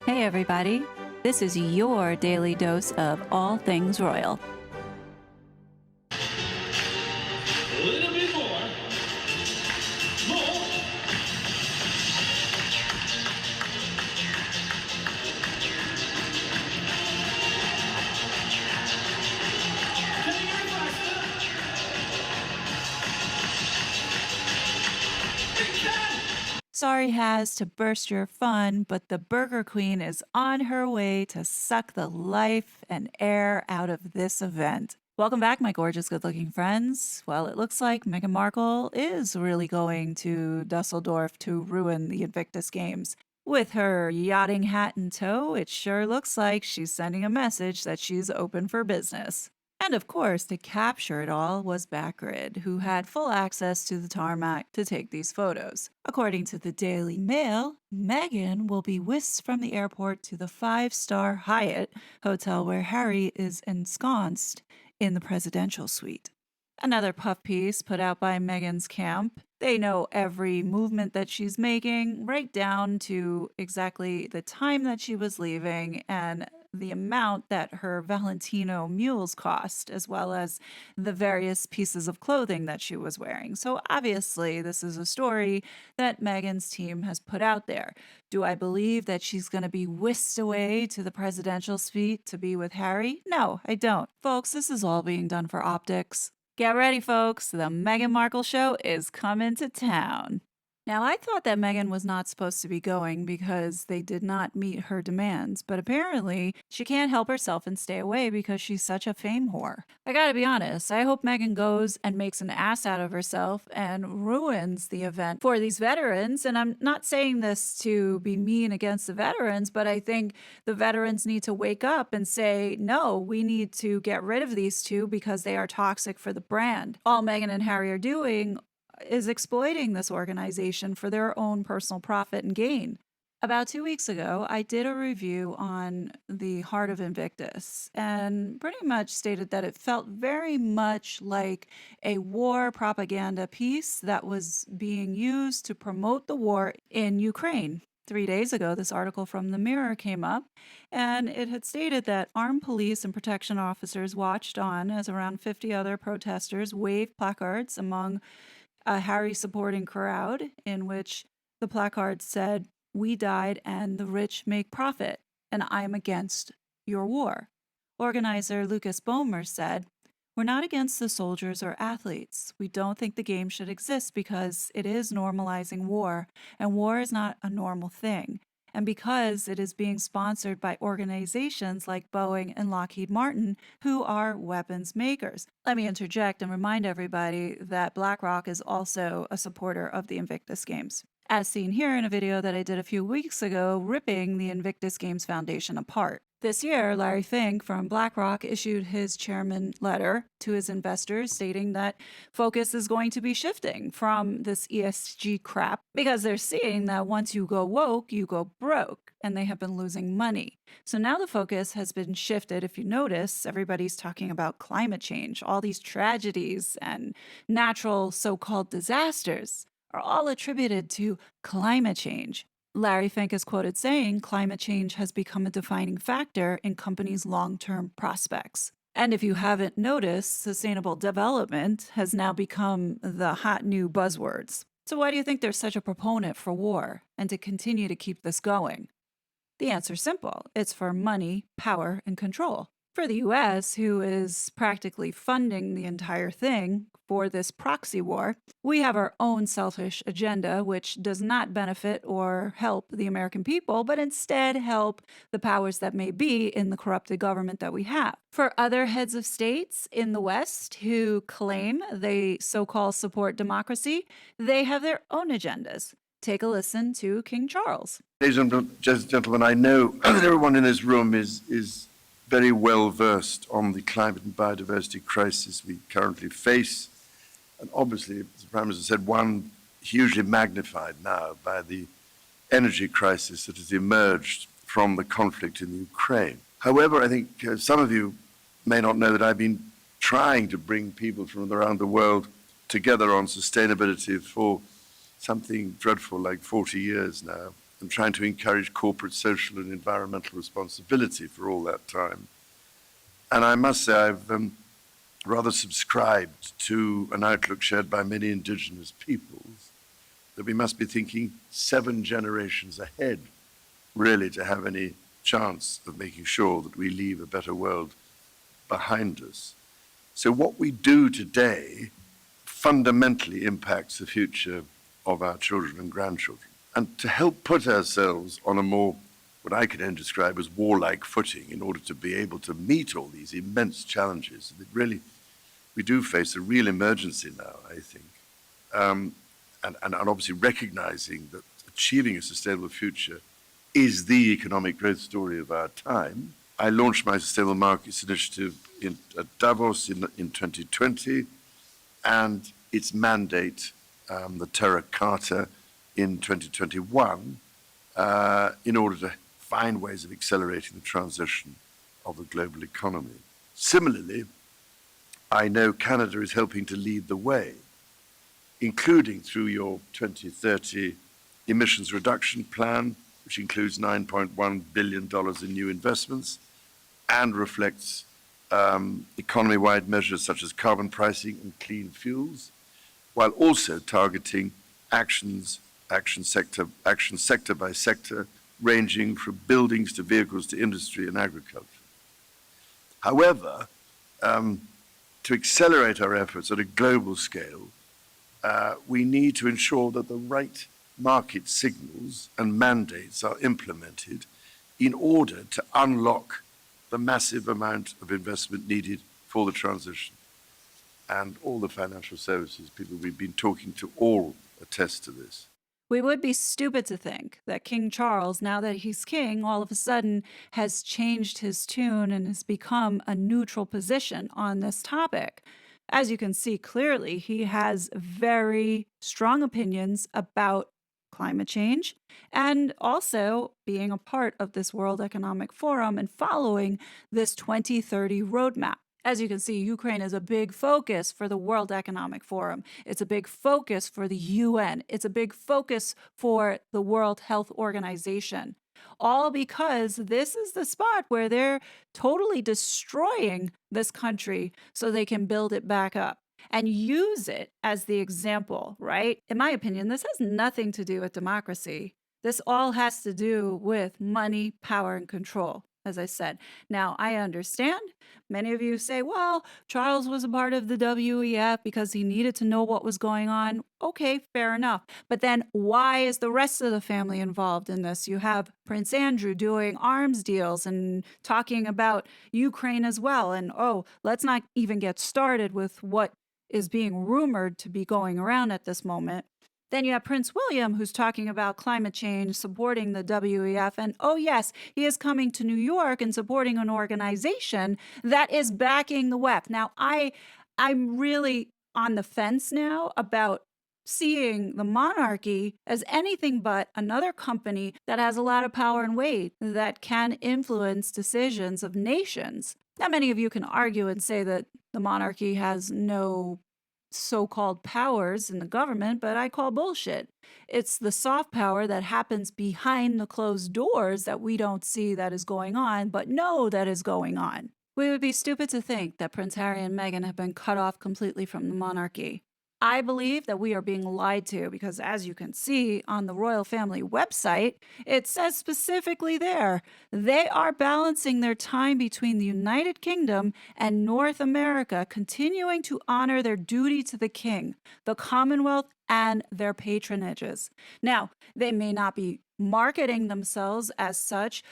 Hey, everybody. This is your daily dose of all things royal. A little bit more. More. Can you get faster? We can! Sorry has to burst your fun, but the Burger Queen is on her way to suck the life and air out of this event. Welcome back, my gorgeous, good-looking friends. Well, it looks like Meghan Markle is really going to Dusseldorf to ruin the Invictus Games. With her yachting hat in tow, it sure looks like she's sending a message that she's open for business. And of course, to capture it all was Backgrid, who had full access to the tarmac to take these photos. According to the Daily Mail, Meghan will be whisked from the airport to the five-star Hyatt hotel where Harry is ensconced in the presidential suite. Another puff piece put out by Meghan's camp. They know every movement that she's making, right down to exactly the time that she was leaving and the amount that her Valentino mules cost, as well as the various pieces of clothing that she was wearing. So obviously, this is a story that Meghan's team has put out there. Do I believe that she's going to be whisked away to the presidential suite to be with Harry? No, I don't. Folks, this is all being done for optics. Get ready, folks. The Meghan Markle show is coming to town. Now, I thought that Meghan was not supposed to be going because they did not meet her demands, but apparently she can't help herself and stay away because she's such a fame whore. I gotta be honest, I hope Meghan goes and makes an ass out of herself and ruins the event for these veterans. And I'm not saying this to be mean against the veterans, but I think the veterans need to wake up and say, no, we need to get rid of these two because they are toxic for the brand. All Meghan and Harry are doing is exploiting this organization for their own personal profit and gain. About 2 weeks ago, I did a review on the Heart of Invictus and pretty much stated that it felt very much like a war propaganda piece that was being used to promote the war in Ukraine. 3 days ago, this article from The Mirror came up, and it had stated that armed police and protection officers watched on as around 50 other protesters waved placards among a Harry supporting crowd in which the placard said, "We died and the rich make profit, and I'm against your war." Organizer Lucas Boehmer said, "We're not against the soldiers or athletes. We don't think the game should exist because it is normalizing war, and war is not a normal thing. And because it is being sponsored by organizations like Boeing and Lockheed Martin, who are weapons makers." Let me interject and remind everybody that BlackRock is also a supporter of the Invictus Games, as seen here in a video that I did a few weeks ago ripping the Invictus Games Foundation apart. This year, Larry Fink from BlackRock issued his chairman letter to his investors stating that focus is going to be shifting from this ESG crap because they're seeing that once you go woke, you go broke, and they have been losing money. So now the focus has been shifted. If you notice, everybody's talking about climate change. All these tragedies and natural so-called disasters are all attributed to climate change. Larry Fink is quoted saying, "Climate change has become a defining factor in companies' long-term prospects." And if you haven't noticed, sustainable development has now become the hot new buzzwords. So why do you think there's such a proponent for war and to continue to keep this going? The answer's simple. It's for money, power, and control. For the US, who is practically funding the entire thing for this proxy war, we have our own selfish agenda, which does not benefit or help the American people, but instead help the powers that may be in the corrupted government that we have. For other heads of states in the West who claim they so-called support democracy, they have their own agendas. Take a listen to King Charles. Ladies and gentlemen, I know that everyone in this room is very well versed on the climate and biodiversity crisis we currently face. And obviously, as the Prime Minister said, one hugely magnified now by the energy crisis that has emerged from the conflict in Ukraine. However, I think some of you may not know that I've been trying to bring people from around the world together on sustainability for something dreadful like 40 years now. and trying to encourage corporate social and environmental responsibility for all that time. And I must say, I've rather subscribed to an outlook shared by many indigenous peoples that we must be thinking 7 generations ahead, really, to have any chance of making sure that we leave a better world behind us. So what we do today fundamentally impacts the future of our children and grandchildren. And to help put ourselves on a more, what I can only describe as warlike footing in order to be able to meet all these immense challenges, that really, we do face a real emergency now, I think. And obviously recognizing that achieving a sustainable future is the economic growth story of our time. I launched my Sustainable Markets Initiative at Davos in 2020, and its mandate, the Terra Carta, in 2021, in order to find ways of accelerating the transition of the global economy. Similarly, I know Canada is helping to lead the way, including through your 2030 emissions reduction plan, which includes $9.1 billion in new investments and reflects economy-wide measures such as carbon pricing and clean fuels, while also targeting action sector by sector, ranging from buildings to vehicles to industry and agriculture. However, to accelerate our efforts at a global scale, we need to ensure that the right market signals and mandates are implemented in order to unlock the massive amount of investment needed for the transition. And all the financial services people we've been talking to all attest to this. We would be stupid to think that King Charles, now that he's king, all of a sudden has changed his tune and has become a neutral position on this topic. As you can see clearly, he has very strong opinions about climate change and also being a part of this World Economic Forum and following this 2030 roadmap. As you can see, Ukraine is a big focus for the World Economic Forum. It's a big focus for the UN. It's a big focus for the World Health Organization. All because this is the spot where they're totally destroying this country so they can build it back up and use it as the example, right? In my opinion, this has nothing to do with democracy. This all has to do with money, power, and control, as I said. Now, I understand. Many of you say, well, Charles was a part of the WEF because he needed to know what was going on. Okay, fair enough. But then why is the rest of the family involved in this? You have Prince Andrew doing arms deals and talking about Ukraine as well. And let's not even get started with what is being rumored to be going around at this moment. Then you have Prince William, who's talking about climate change, supporting the WEF. And yes, he is coming to New York and supporting an organization that is backing the WEF. Now, I'm really on the fence now about seeing the Monarchy as anything but another company that has a lot of power and weight that can influence decisions of nations. Now, many of you can argue and say that the Monarchy has no so-called powers in the government, but I call bullshit. It's the soft power that happens behind the closed doors that we don't see that is going on, but know that is going on. We would be stupid to think that Prince Harry and Meghan have been cut off completely from the monarchy. I believe that we are being lied to because, as you can see on the royal family website, it says specifically there, they are balancing their time between the United Kingdom and North America, continuing to honor their duty to the king, the Commonwealth, and their patronages. Now, they may not be marketing themselves as such,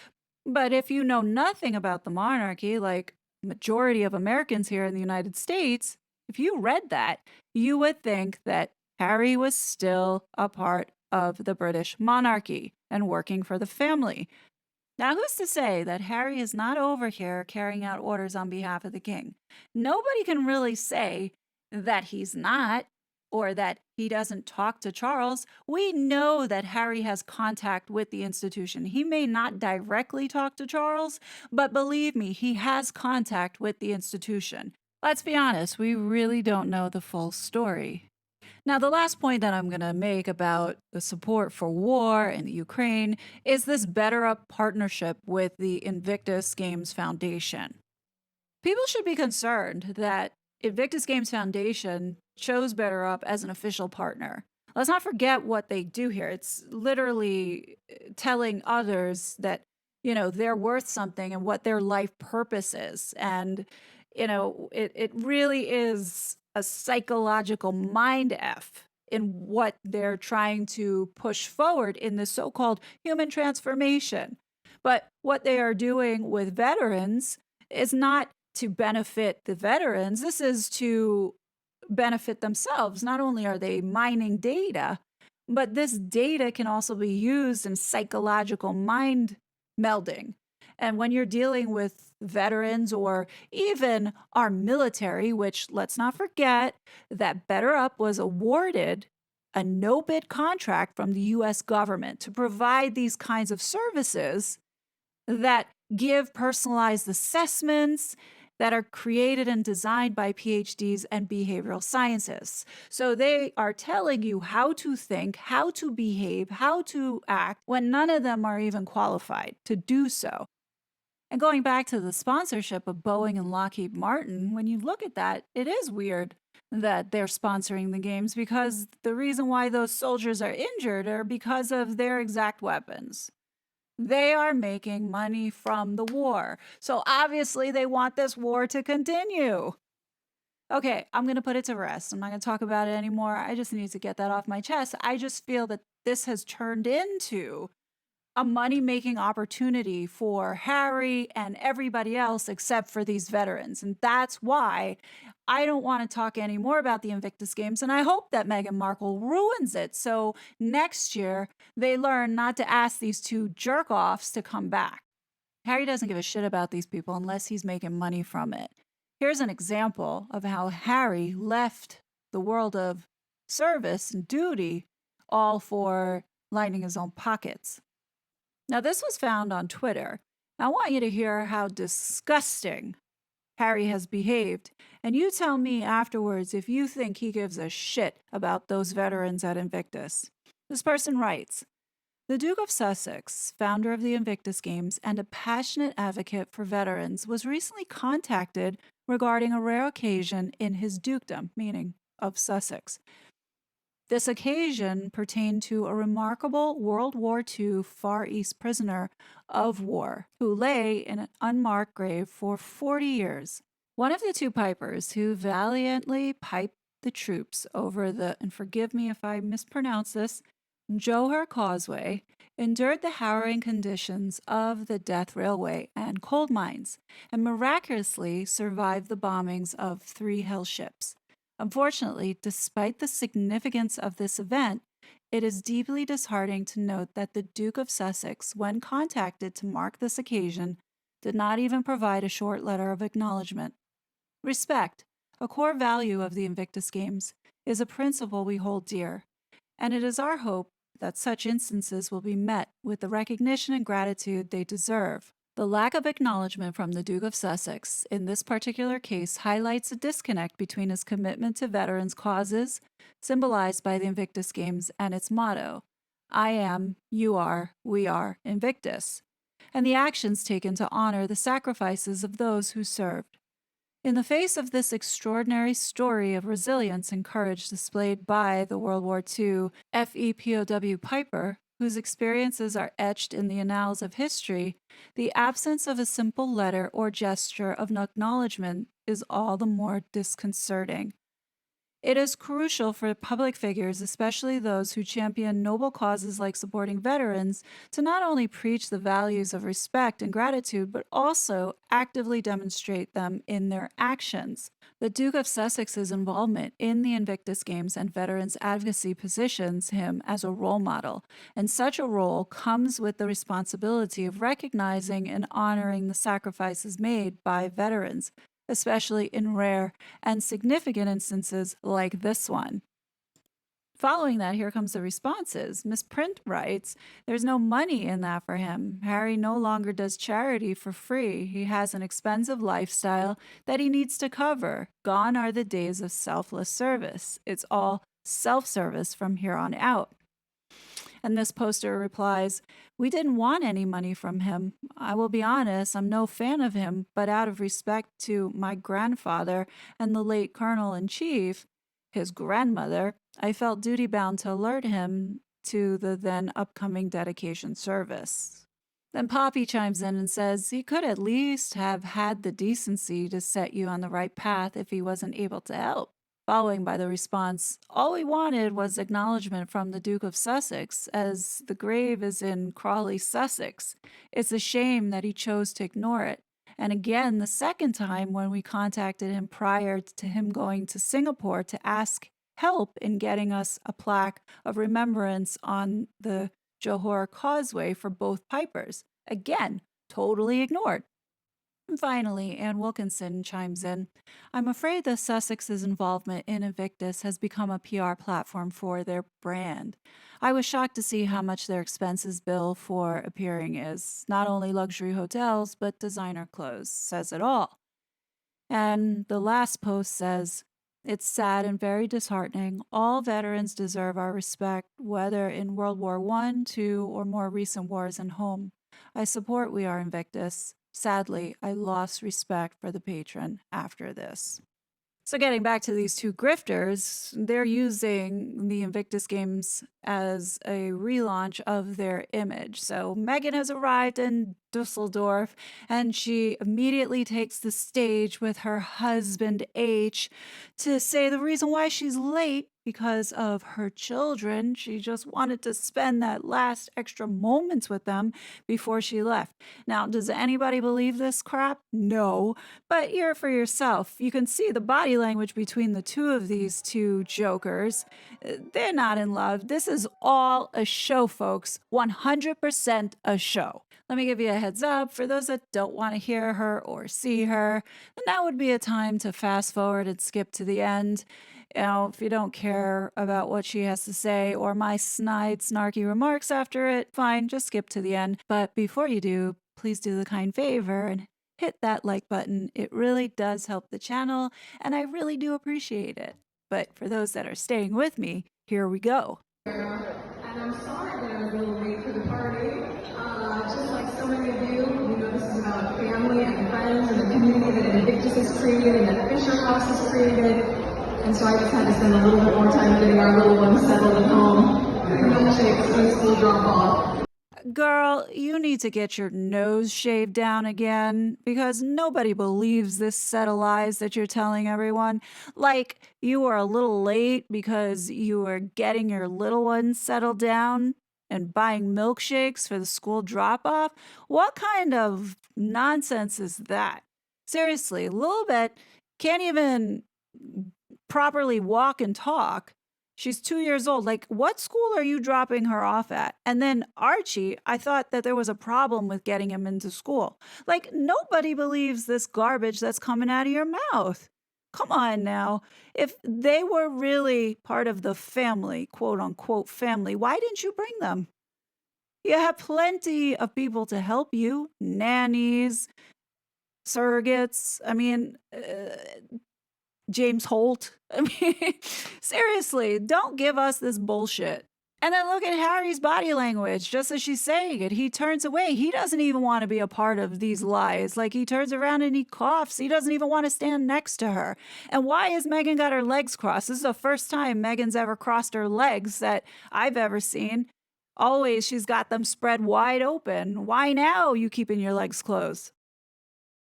but if you know nothing about the monarchy, like majority of Americans here in the United States, if you read that, you would think that Harry was still a part of the British monarchy and working for the family. Now, who's to say that Harry is not over here carrying out orders on behalf of the king? Nobody can really say that he's not or that he doesn't talk to Charles. We know that Harry has contact with the institution. He may not directly talk to Charles, but believe me, he has contact with the institution. Let's be honest, we really don't know the full story. Now, the last point that I'm going to make about the support for war in the Ukraine is this BetterUp partnership with the Invictus Games Foundation. People should be concerned that Invictus Games Foundation chose BetterUp as an official partner. Let's not forget what they do here. It's literally telling others that, they're worth something and what their life purpose is. And, it really is a psychological mind F in what they're trying to push forward in the so-called human transformation. But what they are doing with veterans is not to benefit the veterans. This is to benefit themselves. Not only are they mining data, but this data can also be used in psychological mind melding. And when you're dealing with veterans or even our military, which let's not forget that BetterUp was awarded a no bid contract from the US government to provide these kinds of services that give personalized assessments that are created and designed by PhDs and behavioral scientists. So they are telling you how to think, how to behave, how to act when none of them are even qualified to do so. And going back to the sponsorship of Boeing and Lockheed Martin, when you look at that, it is weird that they're sponsoring the games because the reason why those soldiers are injured are because of their exact weapons. They are making money from the war. So obviously they want this war to continue. Okay, I'm going to put it to rest. I'm not going to talk about it anymore. I just need to get that off my chest. I just feel that this has turned into a money-making opportunity for Harry and everybody else except for these veterans. And that's why I don't want to talk anymore about the Invictus Games. And I hope that Meghan Markle ruins it. So next year, they learn not to ask these two jerk-offs to come back. Harry doesn't give a shit about these people unless he's making money from it. Here's an example of how Harry left the world of service and duty all for lining his own pockets. Now, this was found on Twitter. I want you to hear how disgusting Harry has behaved, and you tell me afterwards if you think he gives a shit about those veterans at Invictus. This person writes, "The Duke of Sussex, founder of the Invictus Games and a passionate advocate for veterans, was recently contacted regarding a rare occasion in his dukedom," meaning of Sussex. This occasion pertained to a remarkable World War II Far East prisoner of war who lay in an unmarked grave for 40 years. One of the two pipers who valiantly piped the troops over the, and forgive me if I mispronounce this, Johor Causeway, endured the harrowing conditions of the death railway and coal mines, and miraculously survived the bombings of 3 hell ships. Unfortunately, despite the significance of this event, it is deeply disheartening to note that the Duke of Sussex, when contacted to mark this occasion, did not even provide a short letter of acknowledgement. Respect, a core value of the Invictus Games, is a principle we hold dear, and it is our hope that such instances will be met with the recognition and gratitude they deserve. The lack of acknowledgement from the Duke of Sussex in this particular case highlights a disconnect between his commitment to veterans' causes, symbolized by the Invictus Games and its motto, "I am, you are, we are Invictus," and the actions taken to honor the sacrifices of those who served. In the face of this extraordinary story of resilience and courage displayed by the World War II FEPOW Piper, whose experiences are etched in the annals of history, the absence of a simple letter or gesture of acknowledgement is all the more disconcerting. It is crucial for public figures, especially those who champion noble causes like supporting veterans, to not only preach the values of respect and gratitude, but also actively demonstrate them in their actions. The Duke of Sussex's involvement in the Invictus Games and veterans advocacy positions him as a role model, and such a role comes with the responsibility of recognizing and honoring the sacrifices made by veterans, especially in rare and significant instances like this one. Following that, here comes the responses. Miss Print writes, "There's no money in that for him. Harry no longer does charity for free. He has an expensive lifestyle that he needs to cover. Gone are the days of selfless service. It's all self-service from here on out. And this poster replies, "We didn't want any money from him. I will be honest, I'm no fan of him, but out of respect to my grandfather and the late Colonel-in-Chief, his grandmother, I felt duty-bound to alert him to the then upcoming dedication service." Then Poppy chimes in and says he could at least have had the decency to set you on the right path if he wasn't able to help. Following by the response, "All we wanted was acknowledgement from the Duke of Sussex, as the grave is in Crawley, Sussex. It's a shame that he chose to ignore it." And again, the second time when we contacted him prior to him going to Singapore to ask help in getting us a plaque of remembrance on the Johor Causeway for both Pipers. Again, totally ignored. And finally, Ann Wilkinson chimes in, "I'm afraid that Sussex's involvement in Invictus has become a PR platform for their brand. I was shocked to see how much their expenses bill for appearing is. Not only luxury hotels, but designer clothes. Says it all." And the last post says, "It's sad and very disheartening. All veterans deserve our respect, whether in World War I, II, or more recent wars and home. I support We Are Invictus. Sadly, I lost respect for the patron after this." So getting back to these two grifters, they're using the Invictus games as a relaunch of their image. So Meghan has arrived in Dusseldorf, and she immediately takes the stage with her husband H to say the reason why she's late because of her children. She just wanted to spend that last extra moments with them before she left. Now, does anybody believe this crap? No, but hear it for yourself. You can see the body language between the two of these two jokers. They're not in love. This is all a show, folks. 100% a show. Let me give you a heads up. For those that don't want to hear her or see her, then that would be a time to fast forward and skip to the end. You know, if you don't care about what she has to say or my snide, snarky remarks after it, fine, just skip to the end. But before you do, please do the kind favor and hit that like button. It really does help the channel, and I really do appreciate it. But for those that are staying with me, here we go. And I'm sorry that I was a little late for the party. Just like so many of you, this is about family and friends and the community that Invictus has created and that Fisher House has created. And so I just had to spend a little bit more time getting our little one settled at home. Milkshakes and school drop off. Girl, you need to get your nose shaved down again, because nobody believes this set of lies that you're telling everyone. Like, you were a little late because you were getting your little one settled down and buying milkshakes for the school drop-off. What kind of nonsense is that? Seriously, Lilibet can't even properly walk and talk. She's 2 years old. Like, what school are you dropping her off at? And then Archie, I thought that there was a problem with getting him into school. Like, nobody believes this garbage that's coming out of your mouth. Come on now. If they were really part of the family, quote unquote family, why didn't you bring them? You have plenty of people to help you, nannies, surrogates. I mean, James Holt. I mean, seriously, don't give us this bullshit. And then look at Harry's body language, just as she's saying it. He turns away. He doesn't even want to be a part of these lies. Like, he turns around and he coughs. He doesn't even want to stand next to her. And why has Meghan got her legs crossed? This is the first time Meghan's ever crossed her legs that I've ever seen. Always she's got them spread wide open. Why now you keeping your legs closed?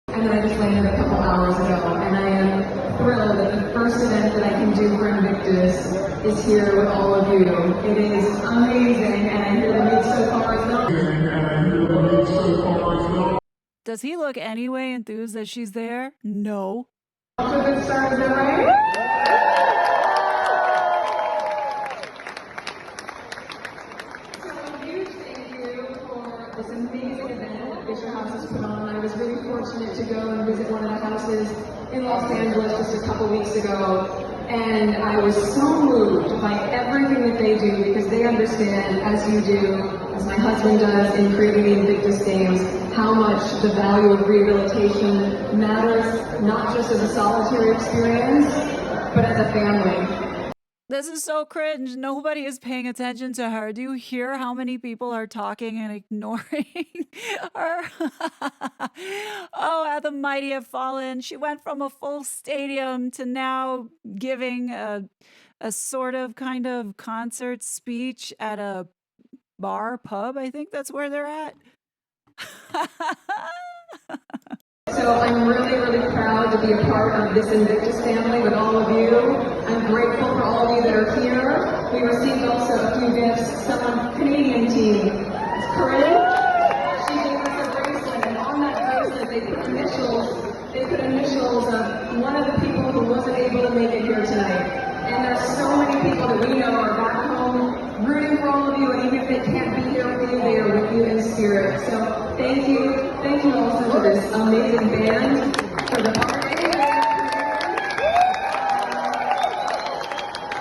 And I just landed a couple hours ago, and I am thrilled that the first event that I can do for Invictus is here with all of you. It is amazing, and I hear the meet so far is no. Does he look any way enthused that she's there? No. Off to a good start, is that right? So a huge thank you for this amazing event that Fisher House has put on. I was really fortunate to go and visit one of the houses in Los Angeles just a couple weeks ago, and I was so moved by everything that they do, because they understand, as you do, as my husband does in creating the Invictus games, how much the value of rehabilitation matters, not just as a solitary experience, but as a family. This is so cringe. Nobody is paying attention to her. Do you hear how many people are talking and ignoring her? Oh, how the mighty have fallen. She went from a full stadium to now giving a sort of kind of concert speech at a pub. I think that's where they're at. So I'm really, really proud to be a part of this Invictus family with all of you. I'm grateful for all of you that are here. We received also a few gifts. Someone, Canadian team, it's Corinne. She gave us a bracelet, and on that bracelet they put initials. They put initials of one of the people who wasn't able to make it here tonight. And there's so many people that we know are back home rooting for all of you, and even if they can't be here with you, they are with you in spirit. So thank you also to this amazing band for the party.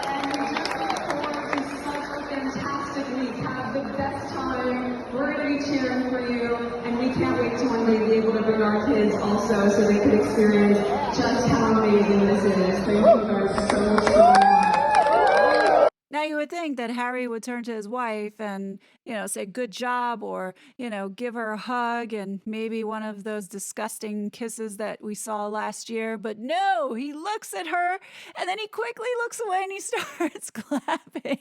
And we just look forward to such a fantastic week. Have the best time. We're going to be cheering for you, and we can't wait to one day be able to bring our kids also so they could experience just how amazing this is. Thank you guys so much. Now, you would think that Harry would turn to his wife and, say good job, or, give her a hug and maybe one of those disgusting kisses that we saw last year. But no, he looks at her and then he quickly looks away and he starts clapping.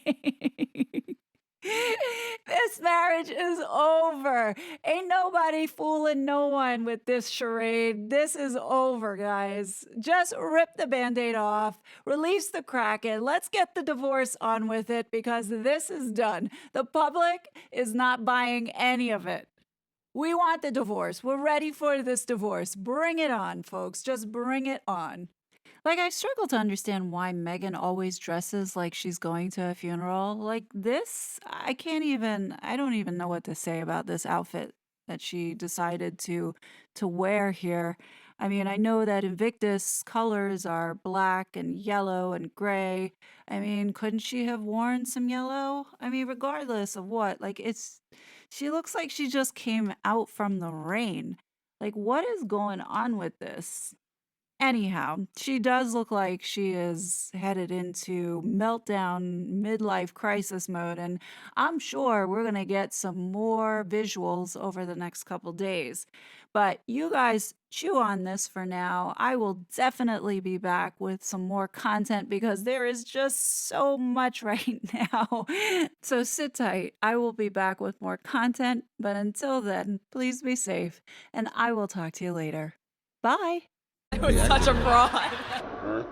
This marriage is over. Ain't nobody fooling no one with this charade. This is over, guys. Just rip the Band-Aid off, release the Kraken. Let's get the divorce on with it, because this is done. The public is not buying any of it. We want the divorce. We're ready for this divorce. Bring it on, folks. Just bring it on. Like, I struggle to understand why Meghan always dresses like she's going to a funeral. Like this, I don't even know what to say about this outfit that she decided to wear here. I mean, I know that Invictus colors are black and yellow and gray. I mean, couldn't she have worn some yellow? I mean, regardless of what, like she looks like she just came out from the rain. Like, what is going on with this? Anyhow, she does look like she is headed into meltdown midlife crisis mode, and I'm sure we're going to get some more visuals over the next couple days. But you guys chew on this for now. I will definitely be back with some more content because there is just so much right now. So sit tight. I will be back with more content, but until then, please be safe, and I will talk to you later. Bye. Such a fraud.